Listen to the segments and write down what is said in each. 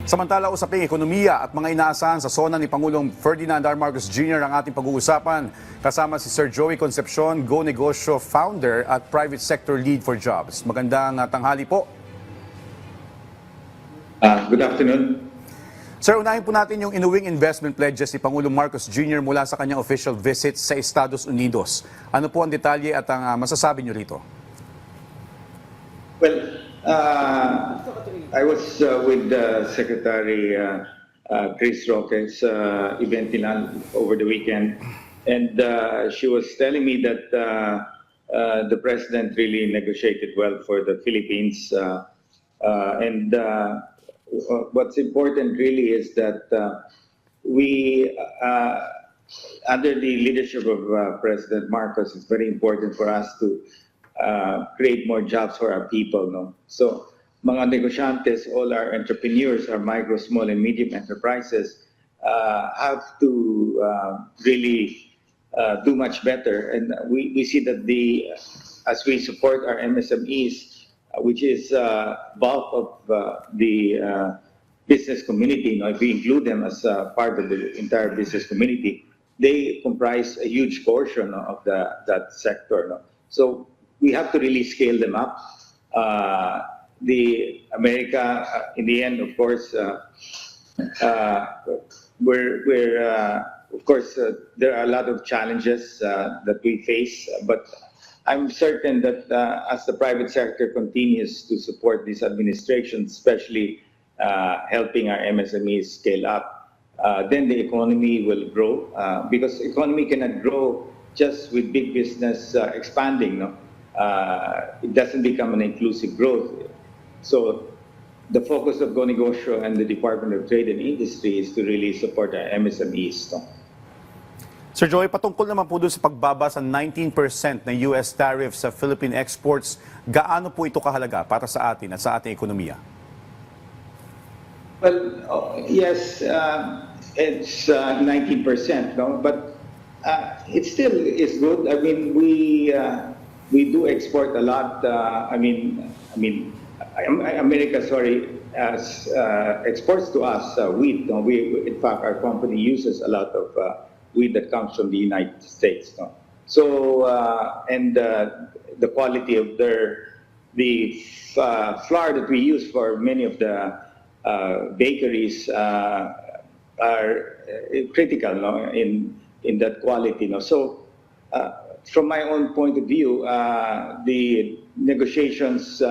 Samantala, usaping ekonomiya at mga inaasahan sa sona ni Pangulong Ferdinand R. Marcos Jr. ang ating pag-uusapan. Kasama si Sir Joey Concepcion, Go Negosyo founder at private sector lead for jobs. Magandang tanghali po. Good afternoon. Sir, unahin po natin yung inuwing investment pledges ni Pangulong Marcos Jr. mula sa kanyang official visit sa Estados Unidos. Ano po ang detalye at ang masasabi niyo rito? Well, I was with Secretary Chris Roque's event over the weekend, and she was telling me that the president really negotiated well for the Philippines, and what's important really is that we, under the leadership of President Marcos, it's very important for us to create more jobs for our people. No? So, mga negosyantes, all our entrepreneurs, our micro, small, and medium enterprises have to really do much better. And we see that as we support our MSMEs, which is bulk of the business community, if we include them as part of the entire business community, they comprise a huge portion of that sector. No? So we have to really scale them up. The America, in the end, of course, of course, there are a lot of challenges that we face, but I'm certain that as the private sector continues to support this administration, especially helping our MSMEs scale up, then the economy will grow, because economy cannot grow just with big business expanding. No? It doesn't become an inclusive growth. So the focus of Go Negosyo and the Department of Trade and Industry is to really support our MSMEs. No? Sir Joey, patungkol naman po doon sa pagbaba sa 19% na US tariff sa Philippine exports, gaano po ito kahalaga para sa atin at sa ating ekonomiya? Well, yes, it's 19%, no? But it still is good. I mean, we do export a lot. America, exports to us wheat. No? In fact, our company uses a lot of wheat that comes from the United States. No? So, and the quality of the flour that we use for many of the bakeries are critical, no? in that quality. No? So, from my own point of view, the negotiations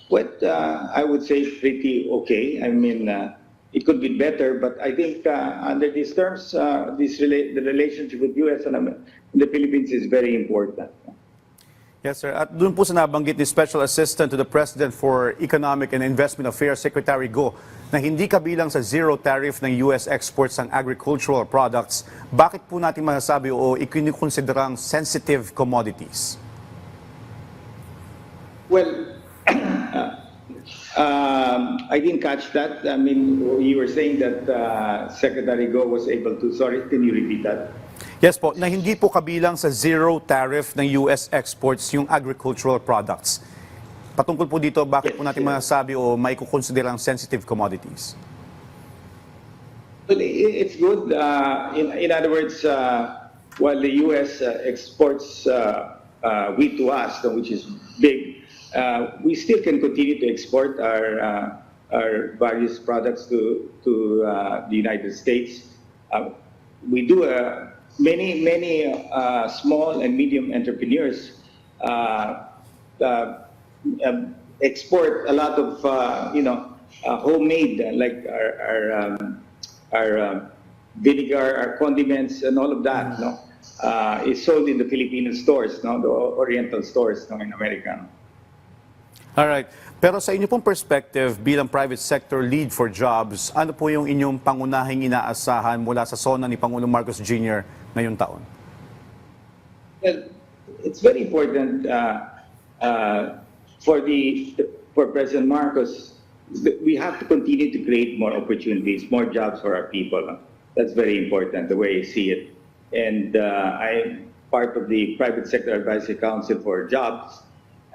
went, I would say, pretty okay. I mean, it could be better, but I think under these terms, the relationship with U.S. and the Philippines is very important. Yes, sir. At doon po sa nabanggit ni Special Assistant to the President for Economic and Investment Affairs, Secretary Go, na hindi kabilang sa zero tariff ng U.S. exports ng agricultural products, bakit po natin masasabi o ikinikonsiderang sensitive commodities? Well, I didn't catch that. I mean, you were saying that Secretary Go was able to, sorry, can you repeat that? Yes po, na hindi po kabilang sa zero tariff ng US exports yung agricultural products. Patungkol po dito, bakit po natin masasabi o may kukonsiderang sensitive commodities? Well, it's good. In other words, while the US exports wheat to us, which is big, we still can continue to export our various products to the United States. We do many small and medium entrepreneurs export a lot of homemade, like our vinegar, our condiments, and all of that. No, is sold in the Filipino stores, no, the Oriental stores, no, in America. Alright. Pero sa inyo pong perspective bilang private sector lead for jobs, ano po yung inyong pangunahing inaasahan mula sa sona ni Pangulong Marcos Jr. ngayong taon? Well, it's very important for President Marcos. We have to continue to create more opportunities, more jobs for our people. That's very important, the way I see it. And I'm part of the Private Sector Advisory Council for Jobs.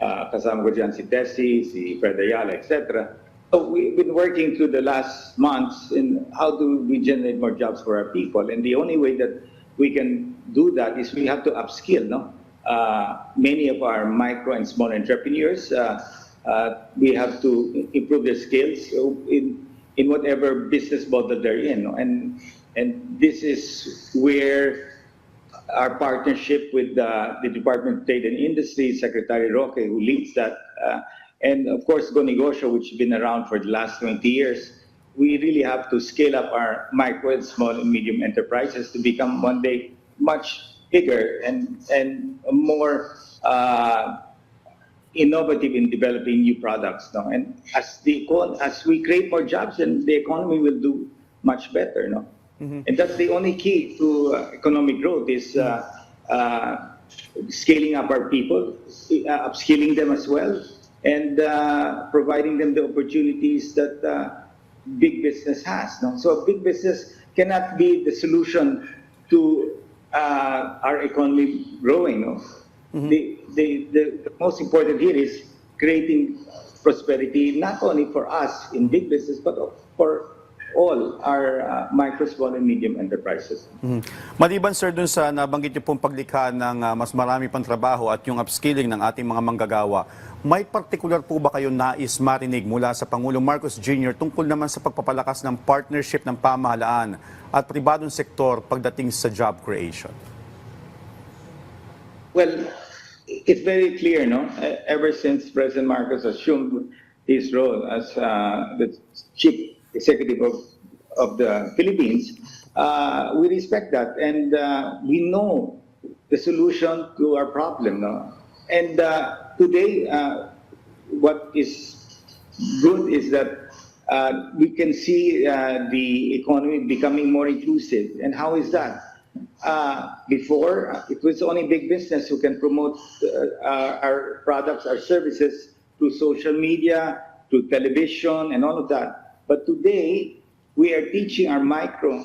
Kasama ko dyan si Tessie, si Fred Ayala, etc. So we've been working through the last months in how do we generate more jobs for our people, and the only way that we can do that is we have to upskill. No, many of our micro and small entrepreneurs, we have to improve their skills in whatever business model they're in. No? And this is where our partnership with the Department of Trade and Industry, Secretary Roque, who leads that, and of course Negosyo, which has been around for the last 20 years, we really have to scale up our micro and small and medium enterprises to become one day much bigger and more innovative in developing new products. No? And as we create more jobs, then the economy will do much better. No? And that's the only key to economic growth is scaling up our people, upskilling them as well, and providing them the opportunities that big business has. No? So big business cannot be the solution to our economy growing. No? The most important here is creating prosperity, not only for us in big business, but for all our micro, small, and medium enterprises. Maliban sir dun sa nabanggit niyo pong paglikha ng mas marami pang trabaho at yung upskilling ng ating mga manggagawa, may partikular po ba kayo nais marinig mula sa Pangulong Marcos Jr. tungkol naman sa pagpapalakas ng partnership ng pamahalaan at pribadong sektor pagdating sa job creation? Well, it's very clear, no? Ever since President Marcos assumed his role as the chief executive of the Philippines, we respect that, and we know the solution to our problem. No? And today, what is good is that we can see the economy becoming more inclusive. And how is that? Before, it was only big business who can promote our products, our services through social media, through television, and all of that. But today, we are teaching our micro,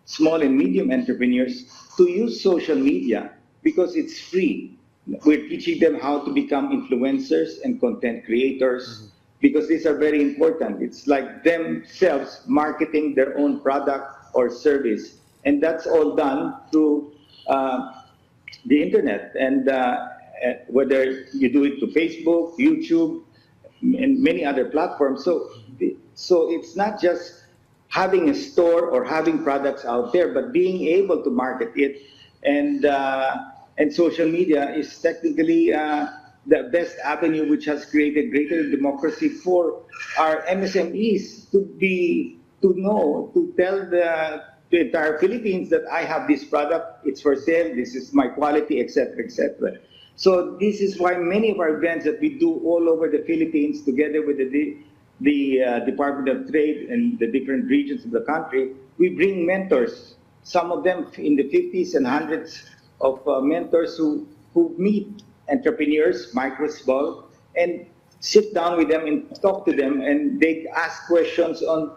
small, and medium entrepreneurs to use social media because it's free. We're teaching them how to become influencers and content creators because these are very important. It's like themselves marketing their own product or service. And that's all done through the internet. And whether you do it through Facebook, YouTube, and many other platforms. So it's not just having a store or having products out there, but being able to market it. And social media is technically the best avenue, which has created greater democracy for our MSMEs to tell the entire Philippines that I have this product, it's for sale, this is my quality, etc., etc. So this is why many of our events that we do all over the Philippines, together with the Department of Trade and the different regions of the country, we bring mentors, some of them in the 50s and hundreds of mentors who meet entrepreneurs, micro, small, and sit down with them and talk to them, and they ask questions on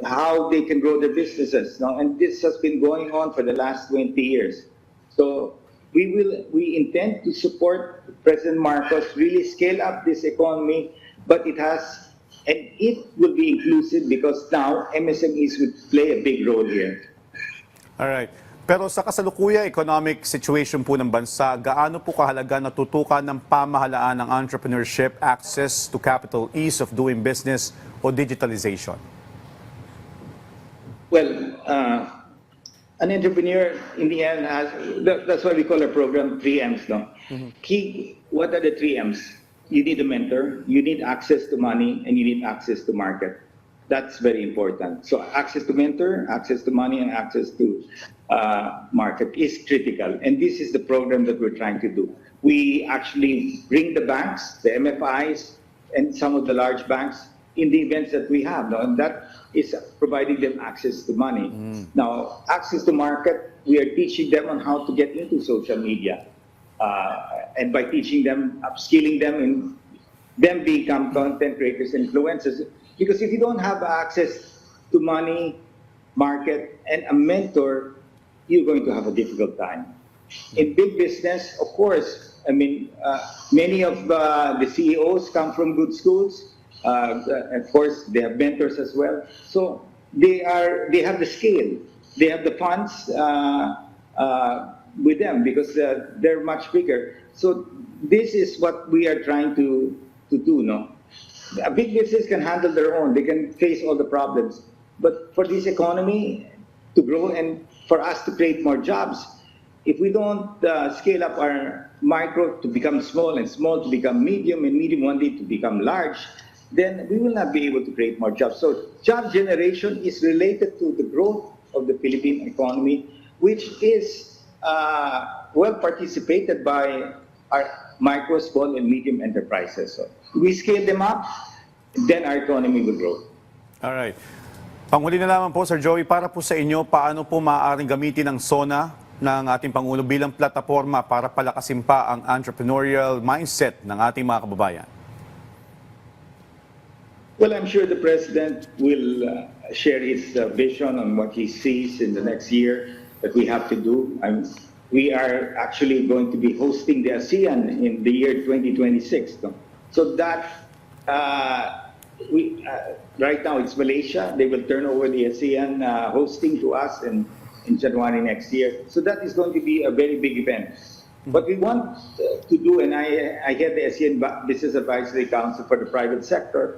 how they can grow their businesses. No? And this has been going on for the last 20 years. So we intend to support President Marcos really scale up this economy, but it will be inclusive because now MSMEs would play a big role here. All right. Pero sa kasalukuyan economic situation po ng bansa, gaano po kahalaga natutukan ng pamahalaan ng entrepreneurship, access to capital, ease of doing business, o digitalization? Well, an entrepreneur in the end has, that's why we call our program 3Ms. No? What are the 3Ms? You need a mentor, you need access to money, and you need access to market. That's very important. So access to mentor, access to money, and access to market is critical. And this is the program that we're trying to do. We actually bring the banks, the MFIs, and some of the large banks in the events that we have. No? And that is providing them access to money. Now, access to market, we are teaching them on how to get into social media. And by teaching them, upskilling them, and them become content creators, influencers. Because if you don't have access to money, market, and a mentor, you're going to have a difficult time. In big business, of course, I mean, many of the CEOs come from good schools. Of course, they have mentors as well. So they have the scale, they have the funds with them because they're much bigger. So this is what we are trying to do. No, a big business can handle their own; they can face all the problems. But for this economy to grow and for us to create more jobs, if we don't scale up our micro to become small and small to become medium and medium one day to become large, then we will not be able to create more jobs. So job generation is related to the growth of the Philippine economy, which is well participated by our micro, small, and medium enterprises. So we scale them up, then our economy will grow. All right. Panghuli na lamang po, Sir Joey, para po sa inyo, paano po maaaring gamitin ang SONA ng ating Pangulo bilang plataforma para palakasin pa ang entrepreneurial mindset ng ating mga kababayan? Well, I'm sure the President will share his vision on what he sees in the next year that we have to do. We are actually going to be hosting the ASEAN in the year 2026. No? So that, right now it's Malaysia. They will turn over the ASEAN hosting to us in January next year. So that is going to be a very big event. What we want to do, and I head the ASEAN Business Advisory Council for the private sector,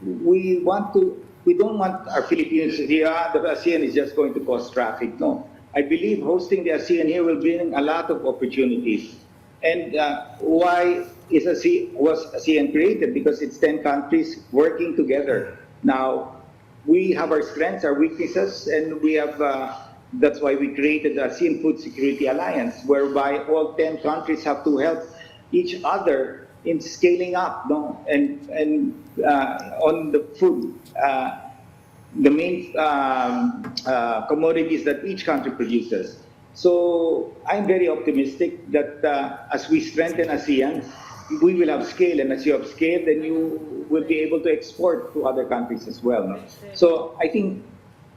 we don't want our Filipinos to say, the ASEAN is just going to cause traffic. No. I believe hosting the ASEAN here will bring a lot of opportunities. And why was ASEAN created? Because it's 10 countries working together. Now, we have our strengths, our weaknesses, and we have, that's why we created the ASEAN Food Security Alliance, whereby all 10 countries have to help each other in scaling up, no? And on the food, the main commodities that each country produces. So I'm very optimistic that as we strengthen ASEAN, we will have scale, and as you have scale, then you will be able to export to other countries as well. No? So I think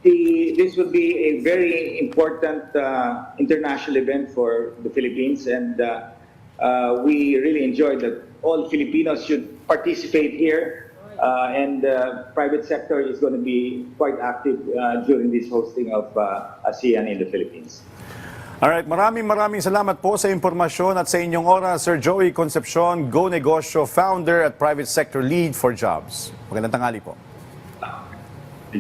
this will be a very important international event for the Philippines, and we really enjoy that all Filipinos should participate here, and the private sector is going to be quite active during this hosting of ASEAN in the Philippines. Alright, maraming salamat po sa impormasyon at sa inyong oras, Sir Joey Concepcion, Go Negosyo, Founder at Private Sector Lead for Jobs. Magandang tanghali po.